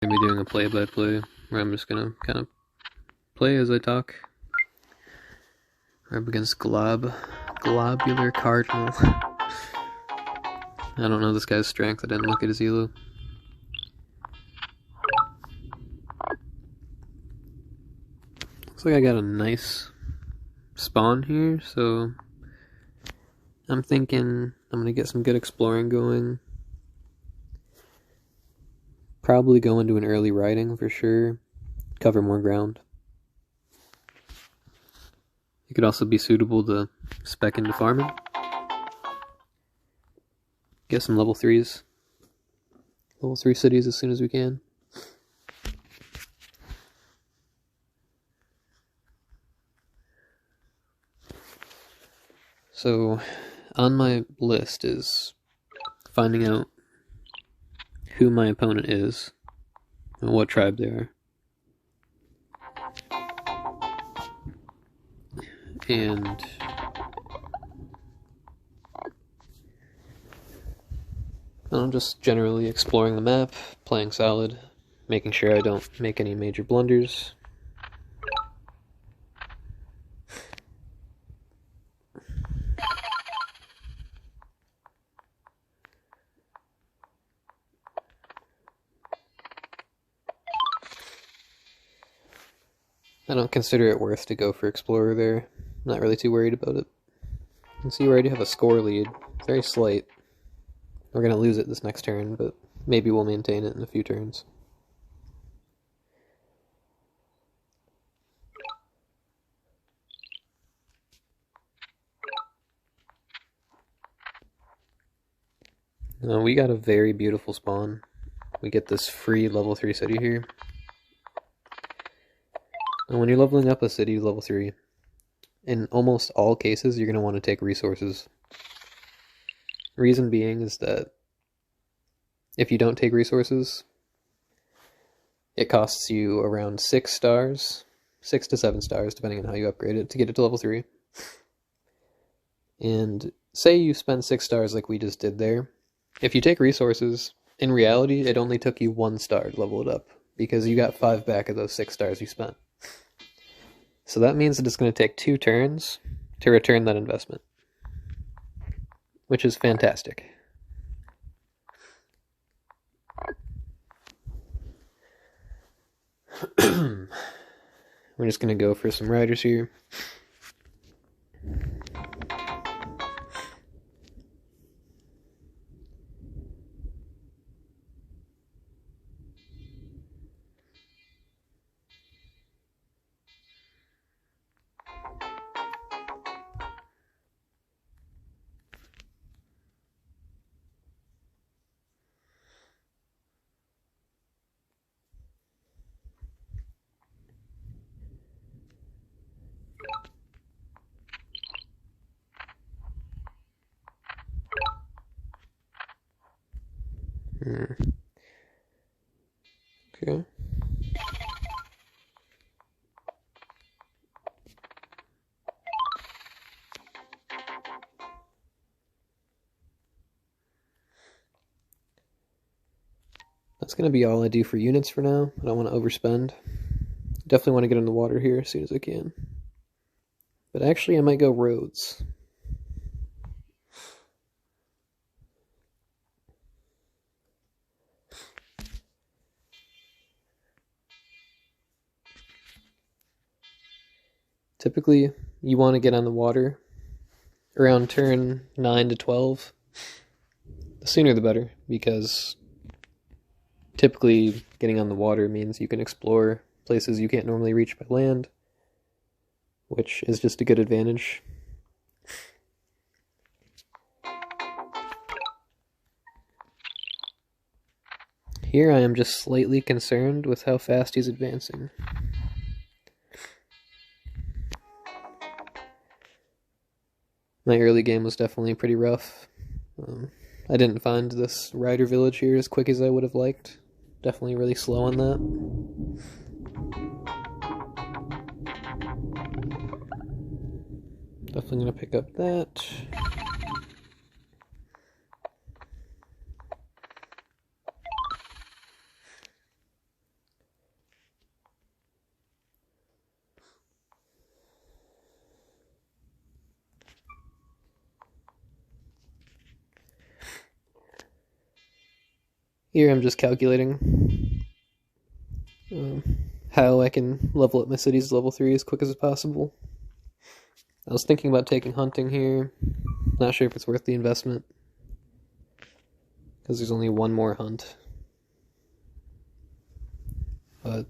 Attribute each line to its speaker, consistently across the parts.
Speaker 1: Gonna be doing a play-by-play where I'm just gonna kind of play as I talk. We're up against Globular Cardinal. I don't know this guy's strength, I didn't look at his elo. Looks like I got a nice spawn here, so I'm thinking I'm gonna get some good exploring going. Probably go into an early riding for sure, cover more ground. It could also be suitable to spec into farming. Get some level 3s. Level 3 cities as soon as we can. So, on my list is finding out who my opponent is and what tribe they are. And I'm just generally exploring the map, playing solid, making sure I don't make any major blunders. I don't consider it worth to go for Explorer there. I'm not really too worried about it. You can see we already have a score lead. Very slight. We're going to lose it this next turn, but maybe we'll maintain it in a few turns. We got a very beautiful spawn. We get this free level 3 city here. And when you're leveling up a city level 3, in almost all cases you're going to want to take resources. Reason being is that if you don't take resources, it costs you around 6 stars, 6 to 7 stars depending on how you upgrade it, to get it to level 3. And say you spend 6 stars like we just did there, if you take resources, in reality it only took you 1 star to level it up, because you got 5 back of those 6 stars you spent. So that means that it's going to take 2 turns to return that investment, which is fantastic. We're just going to go for some riders here. Okay. That's going to be all I do for units for now. I don't want to overspend. Definitely want to get in the water here as soon as I can. But actually I might go roads. Typically, you want to get on the water around turn 9 to 12. The sooner the better, because typically getting on the water means you can explore places you can't normally reach by land, which is just a good advantage. Here I am just slightly concerned with how fast he's advancing. My early game was definitely pretty rough. I didn't find this rider village here as quick as I would have liked. Definitely really slow on that. Definitely gonna pick up that. Here I'm just calculating how I can level up my cities to level 3 as quick as possible. I was thinking about taking hunting here. Not sure if it's worth the investment, because there's only one more hunt. But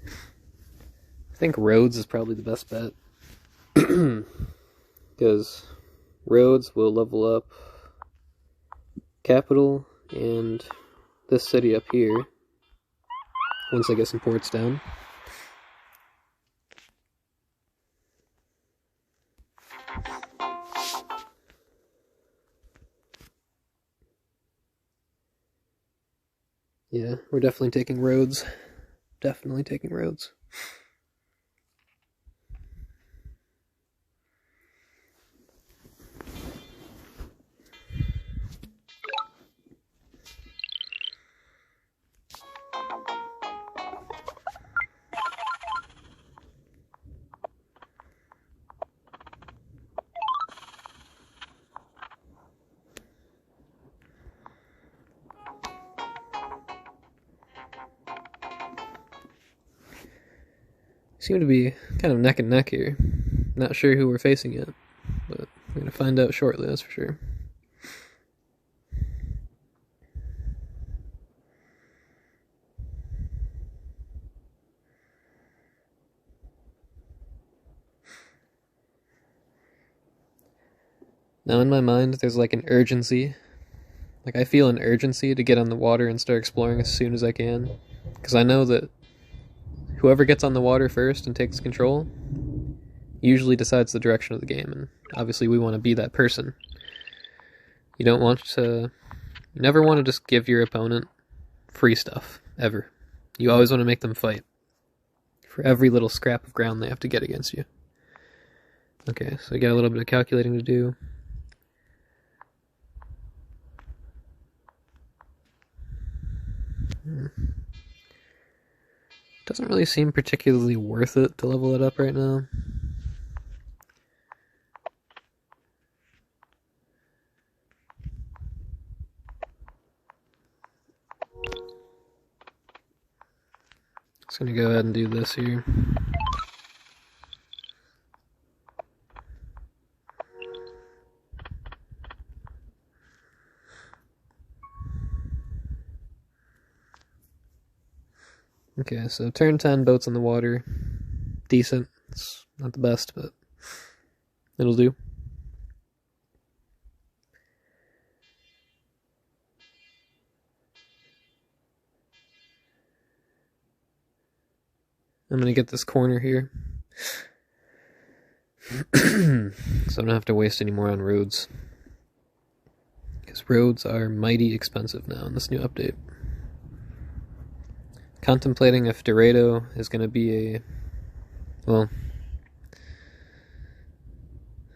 Speaker 1: I think roads is probably the best bet. Because roads will level up capital and this city up here once I get some ports down. Yeah, we're definitely taking roads. Definitely taking roads. Seem to be kind of neck and neck here. Not sure who we're facing yet, but we're going to find out shortly, that's for sure. Now in my mind, there's like an urgency. Like I feel an urgency to get on the water and start exploring as soon as I can. Because I know that whoever gets on the water first and takes control usually decides the direction of the game, and obviously we want to be that person. You don't want to... You never want to just give your opponent free stuff, ever. You always want to make them fight for every little scrap of ground they have to get against you. Okay, so I got a little bit of calculating to do. Doesn't really seem particularly worth it to level it up right now. Just gonna go ahead and do this here. Okay, so turn 10, boats on the water. Decent. It's not the best, but it'll do. I'm gonna get this corner here. So I don't have to waste any more on roads. Because roads are mighty expensive now in this new update. Contemplating if Dorado is going to be a... Well,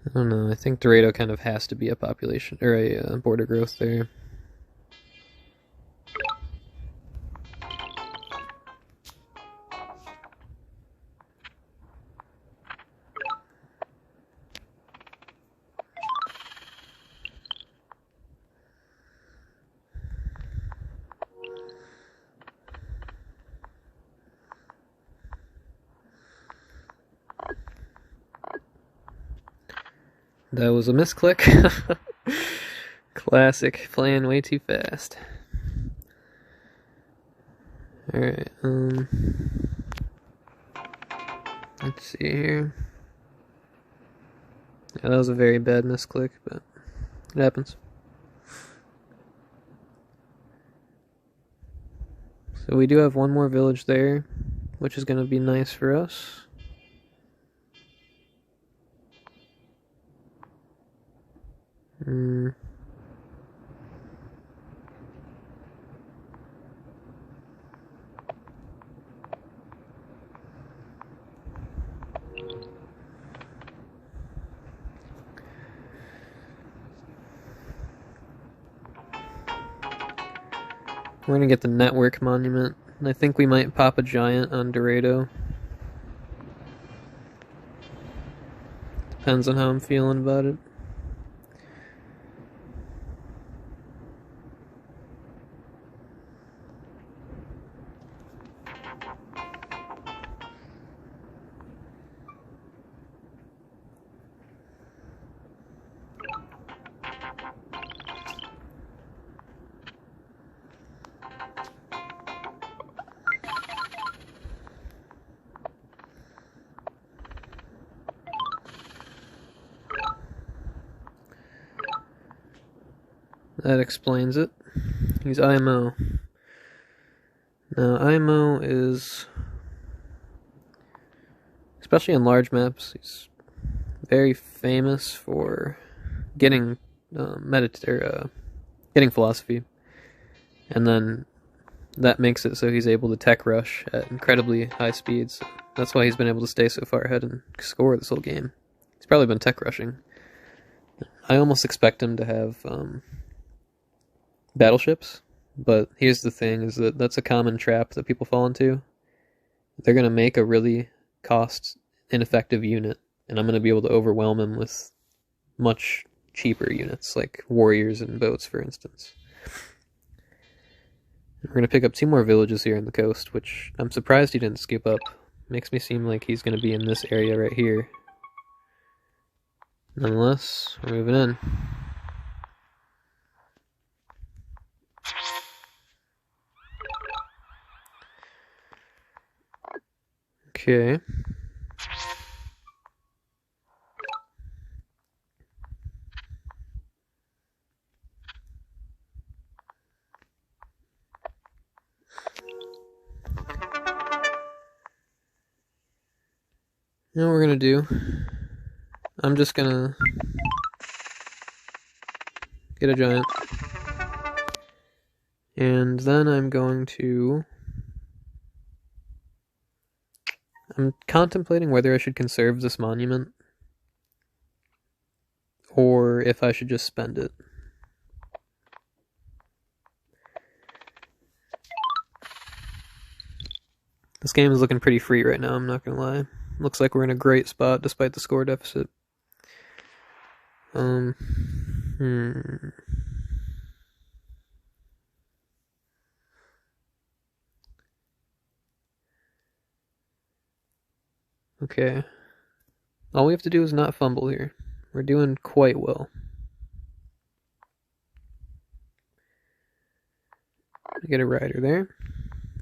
Speaker 1: I don't know. I think Dorado kind of has to be a population, or a border growth there. That was a misclick. Classic, playing way too fast. Alright, let's see here. Yeah, that was a very bad misclick, but it happens. So we do have one more village there, which is going to be nice for us. We're gonna get the network monument. I think we might pop a giant on Dorado. Depends on how I'm feeling about it. That explains it. He's IMO. Now, IMO is, especially in large maps, he's very famous for getting getting philosophy, and then that makes it so he's able to tech rush at incredibly high speeds. That's why he's been able to stay so far ahead and score this whole game. He's probably been tech rushing. I almost expect him to have battleships, but here's the thing, is that that's a common trap that people fall into. They're going to make a really cost-ineffective unit, and I'm going to be able to overwhelm him with much cheaper units, like warriors and boats, for instance. We're going to pick up 2 more villages here on the coast, which I'm surprised he didn't scoop up. Makes me seem like he's going to be in this area right here. Nonetheless, we're moving in. Okay. You know what we're gonna do? I'm just gonna get a giant. And then I'm contemplating whether I should conserve this monument or if I should just spend it. This game is looking pretty free right now, I'm not gonna lie. Looks like we're in a great spot despite the score deficit. Okay. All we have to do is not fumble here. We're doing quite well. Get a rider there.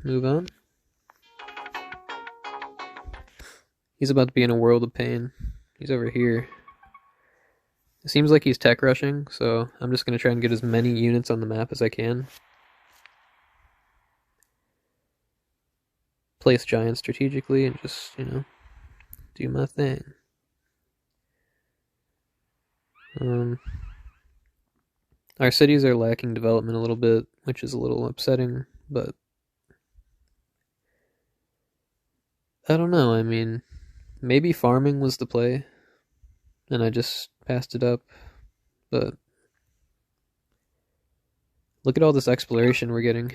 Speaker 1: Move on. He's about to be in a world of pain. He's over here. It seems like he's tech rushing, so I'm just going to try and get as many units on the map as I can. Place giants strategically and just, do my thing. Our cities are lacking development a little bit, which is a little upsetting, but I don't know, I mean, maybe farming was the play, and I just passed it up, but look at all this exploration we're getting.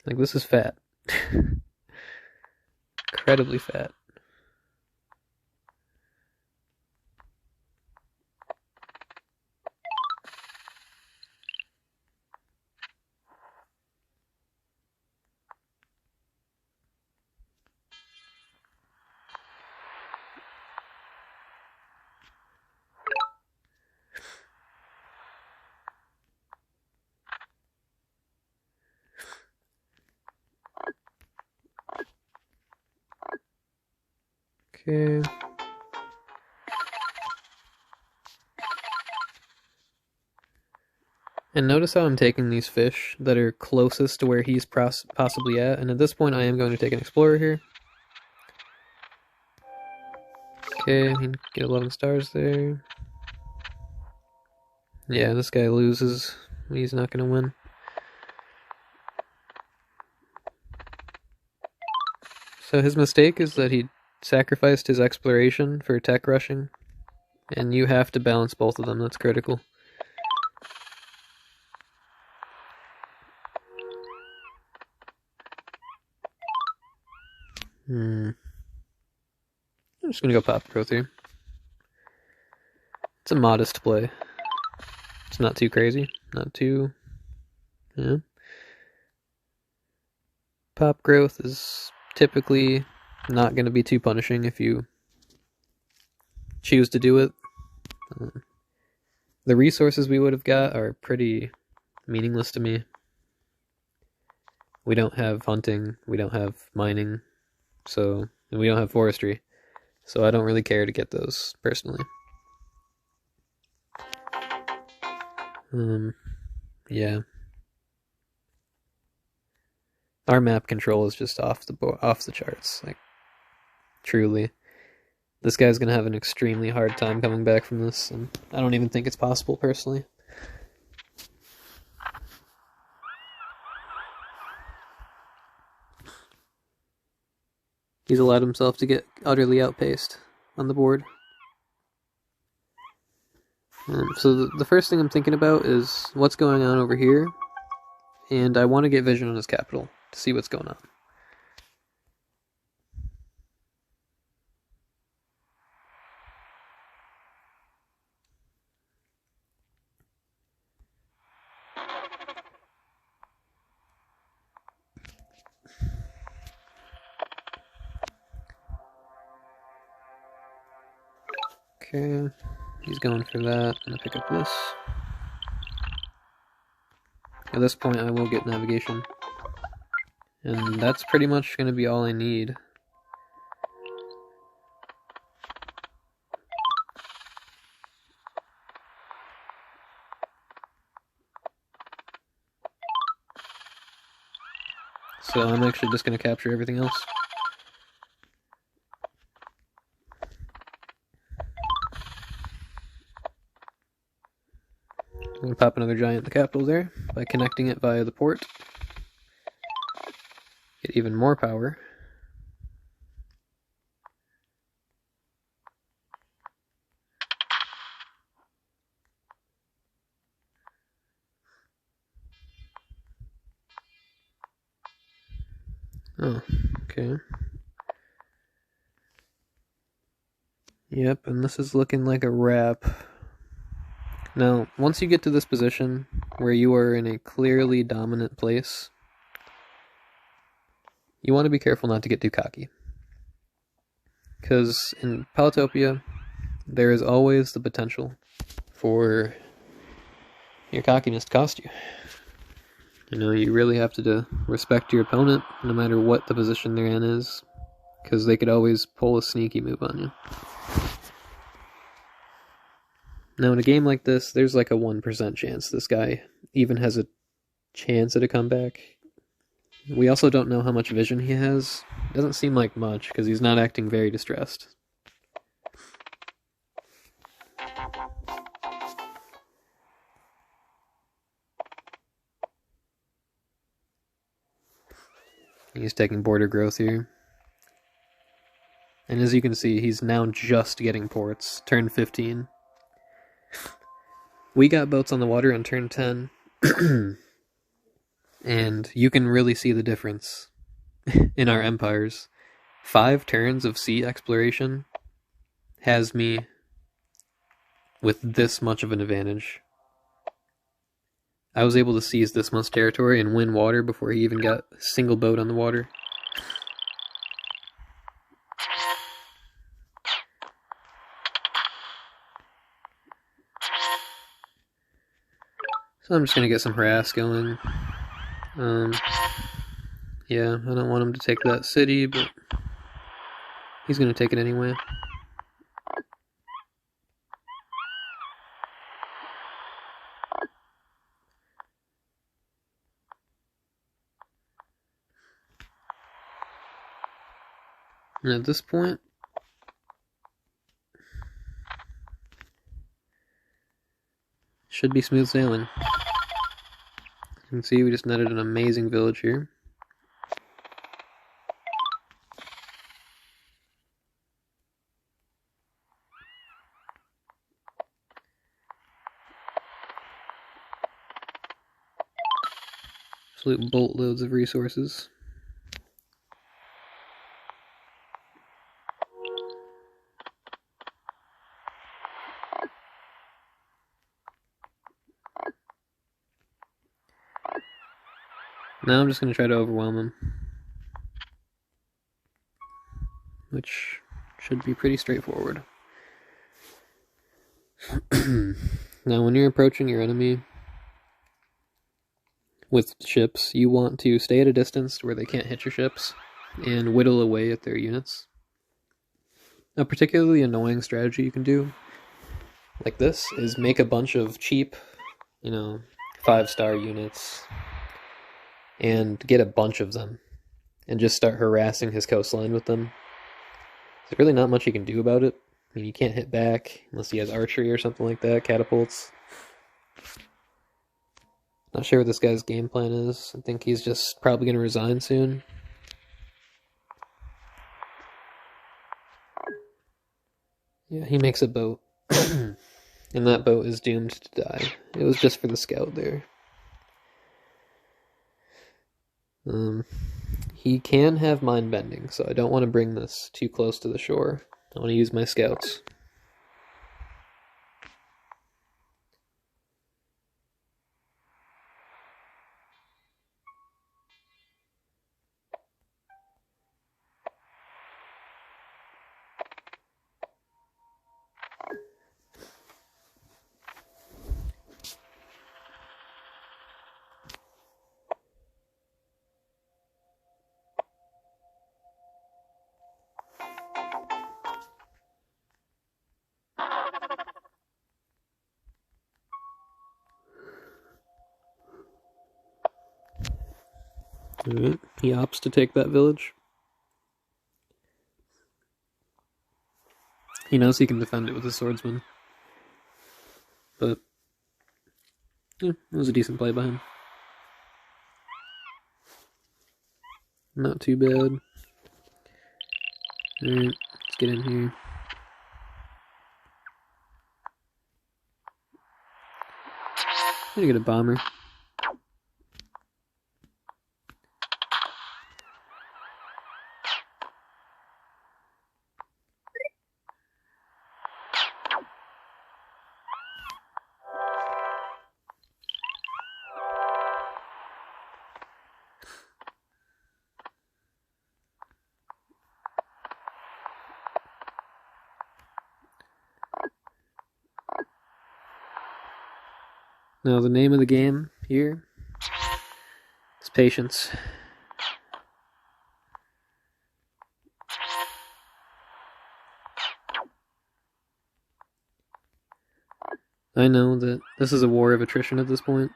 Speaker 1: Like, this is fat. Incredibly fat. Okay. And notice how I'm taking these fish that are closest to where he's possibly at, and at this point I am going to take an explorer here. Okay, he can get 11 stars there. Yeah, this guy loses. He's not going to win. So his mistake is that he sacrificed his exploration for tech rushing, and you have to balance both of them. That's critical. I'm just gonna go pop growth here. It's a modest play. It's not too crazy. Not too... yeah. Pop growth is typically not going to be too punishing if you choose to do it. The resources we would have got are pretty meaningless to me. We don't have hunting, we don't have mining, and we don't have forestry. So I don't really care to get those, personally. Yeah. Our map control is just off the charts, like, truly. This guy's gonna have an extremely hard time coming back from this, and I don't even think it's possible, personally. He's allowed himself to get utterly outpaced on the board. So the first thing I'm thinking about is what's going on over here, and I want to get vision on his capital to see what's going on. Okay, he's going for that. I'm gonna pick up this. At this point, I will get navigation. And that's pretty much going to be all I need. So I'm actually just going to capture everything else. I'm going to pop another giant in the capital there by connecting it via the port. Get even more power. Oh, okay. Yep, and this is looking like a wrap. Now, once you get to this position where you are in a clearly dominant place, you want to be careful not to get too cocky. Because in Polytopia, there is always the potential for your cockiness to cost you. You know, you really have to respect your opponent, no matter what the position they're in is, because they could always pull a sneaky move on you. Now, in a game like this, there's like a 1% chance this guy even has a chance at a comeback. We also don't know how much vision he has. It doesn't seem like much, because he's not acting very distressed. He's taking border growth here. And as you can see, he's now just getting ports. Turn 15. We got boats on the water on turn 10. And you can really see the difference in our empires. 5 turns of sea exploration has me with this much of an advantage. I was able to seize this much territory and win water before he even got a single boat on the water. So I'm just going to get some harass going. Yeah, I don't want him to take that city, but he's going to take it anyway. And at this point, should be smooth sailing. You can see we just netted an amazing village here. Absolute boatloads of resources. Now I'm just going to try to overwhelm him, which should be pretty straightforward. Now when you're approaching your enemy with ships, you want to stay at a distance where they can't hit your ships and whittle away at their units. A particularly annoying strategy you can do, like this, is make a bunch of cheap, 5-star units and get a bunch of them and just start harassing his coastline with them. There's really not much you can do about it. I mean, you can't hit back unless he has archery or something like that, catapults. Not sure what this guy's game plan is. I think he's just probably going to resign soon. Yeah, he makes a boat. And that boat is doomed to die. It was just for the scout there. He can have mind bending, so I don't want to bring this too close to the shore. I want to use my scouts. Alright, he opts to take that village. He knows he can defend it with his swordsman. But it was a decent play by him. Not too bad. Alright, let's get in here. I'm gonna get a bomber. Now the name of the game here is patience. I know that this is a war of attrition at this point,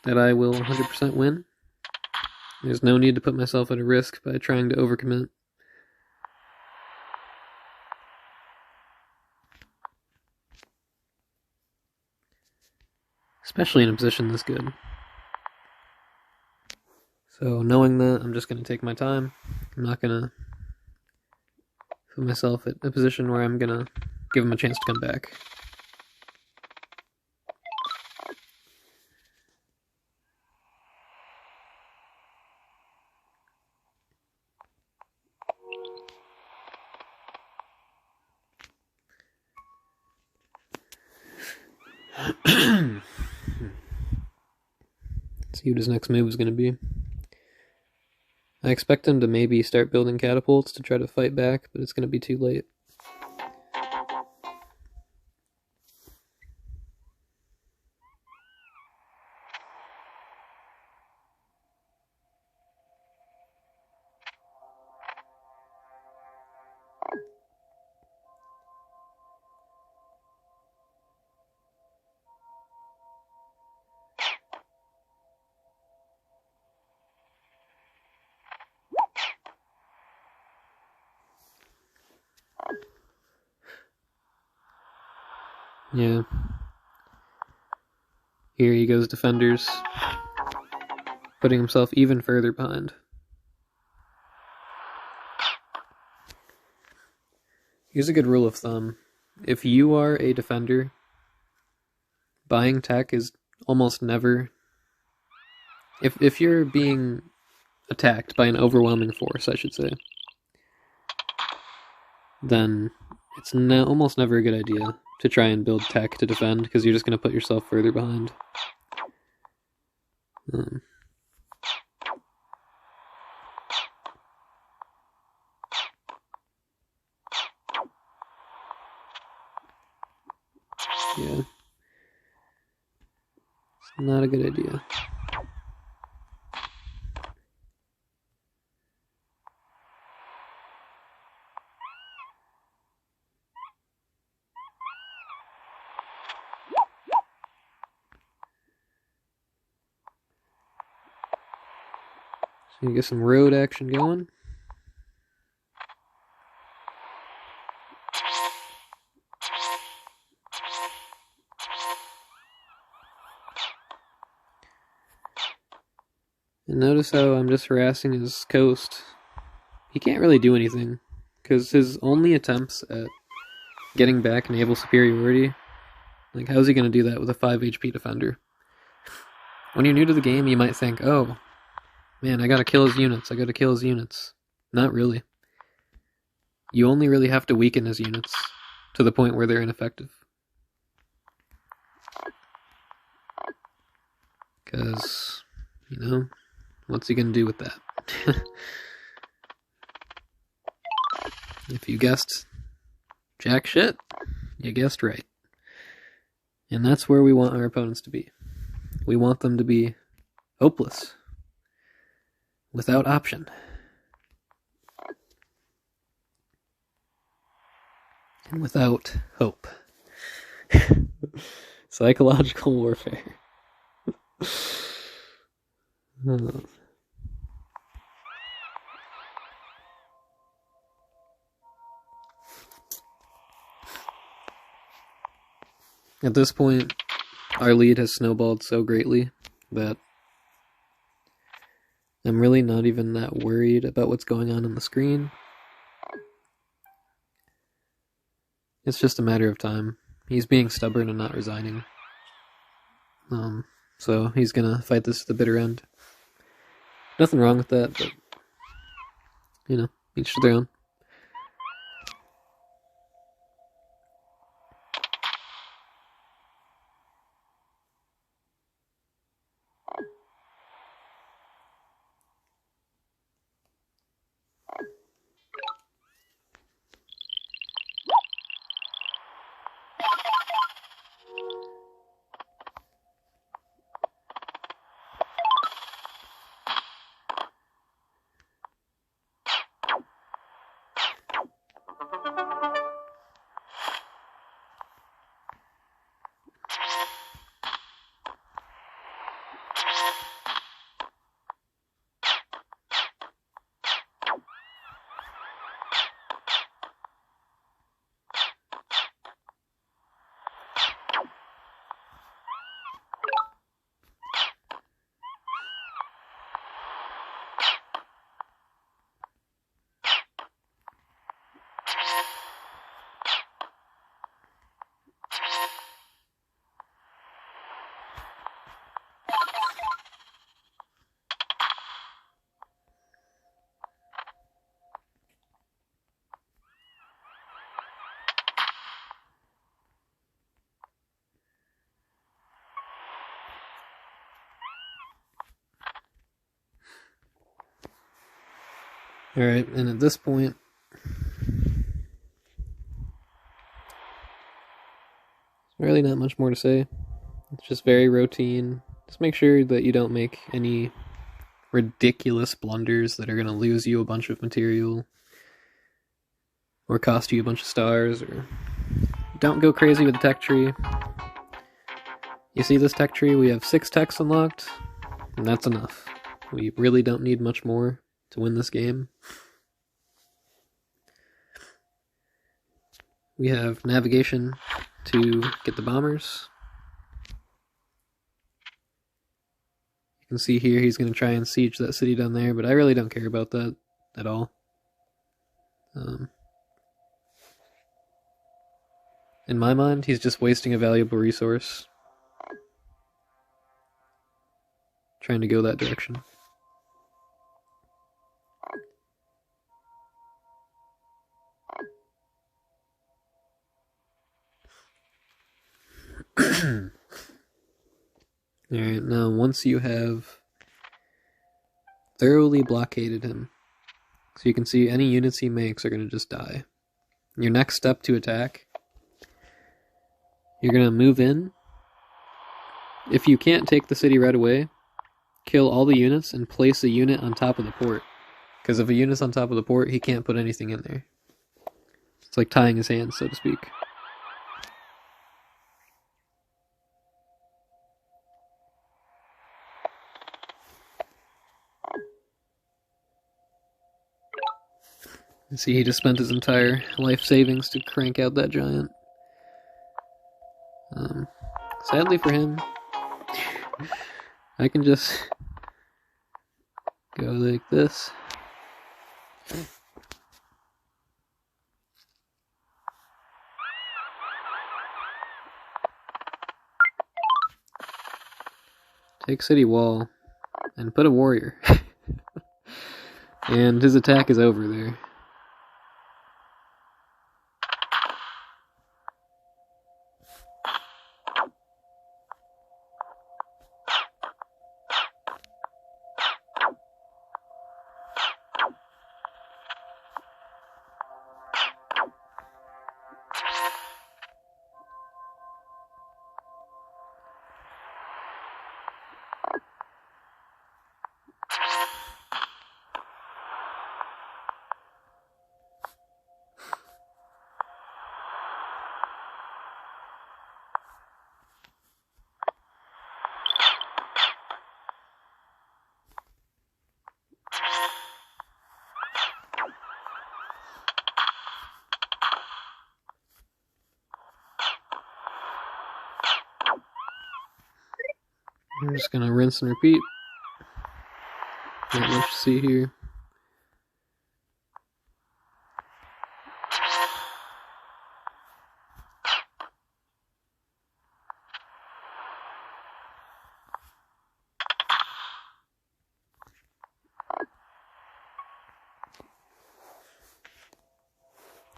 Speaker 1: that I will 100% win. There's no need to put myself at a risk by trying to overcommit. Especially in a position this good. So knowing that, I'm just going to take my time. I'm not going to put myself at a position where I'm going to give him a chance to come back. See what his next move is going to be. I expect him to maybe start building catapults to try to fight back, but it's going to be too late. Yeah. Here he goes, defenders, putting himself even further behind. Here's a good rule of thumb. If you are a defender, buying tech is almost never... If you're being attacked by an overwhelming force, I should say, then it's almost never a good idea to try and build tech to defend, because you're just going to put yourself further behind. Yeah. It's not a good idea. Gonna get some road action going. And notice how I'm just harassing his coast. He can't really do anything, because his only attempts at getting back naval superiority, like, how's he going to do that with a 5 HP defender? When you're new to the game, you might think, oh, man, I gotta kill his units. Not really. You only really have to weaken his units to the point where they're ineffective. Because, you know, what's he gonna do with that? If you guessed jack shit, you guessed right. And that's where we want our opponents to be. We want them to be hopeless, without option. And without hope. Psychological warfare. At this point, our lead has snowballed so greatly that I'm really not even that worried about what's going on the screen. It's just a matter of time. He's being stubborn and not resigning. So he's gonna fight this to the bitter end. Nothing wrong with that, but, you know, each to their own. Alright, and at this point, there's really not much more to say. It's just very routine. Just make sure that you don't make any ridiculous blunders that are going to lose you a bunch of material or cost you a bunch of stars, or don't go crazy with the tech tree. You see this tech tree? We have 6 techs unlocked, and that's enough. We really don't need much more to win this game. We have navigation to get the bombers. You can see here he's going to try and siege that city down there, but I really don't care about that at all. In my mind, he's just wasting a valuable resource trying to go that direction. Alright, now once you have thoroughly blockaded him, so you can see any units he makes are going to just die. Your next step to attack, you're going to move in. If you can't take the city right away, kill all the units and place a unit on top of the port. Because if a unit's on top of the port, he can't put anything in there. It's like tying his hands, so to speak. You see, he just spent his entire life savings to crank out that giant. Sadly for him, I can just go like this. Take city wall and put a warrior. And his attack is over there. I'm just gonna rinse and repeat. Not much to see here.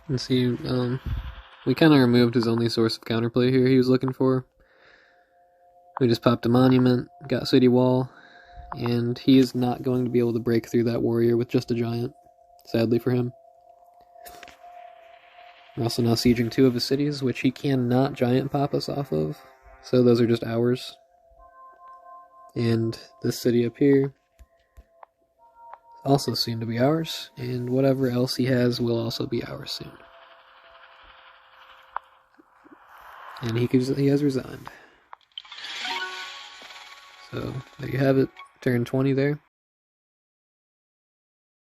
Speaker 1: And see, we kind of removed his only source of counterplay here he was looking for. We just popped a monument, got city wall, and he is not going to be able to break through that warrior with just a giant, sadly for him. We're also now sieging 2 of his cities, which he cannot giant pop us off of, so those are just ours. And this city up here also soon to be ours, and whatever else he has will also be ours soon. And he has resigned. So, there you have it, turn 20 there.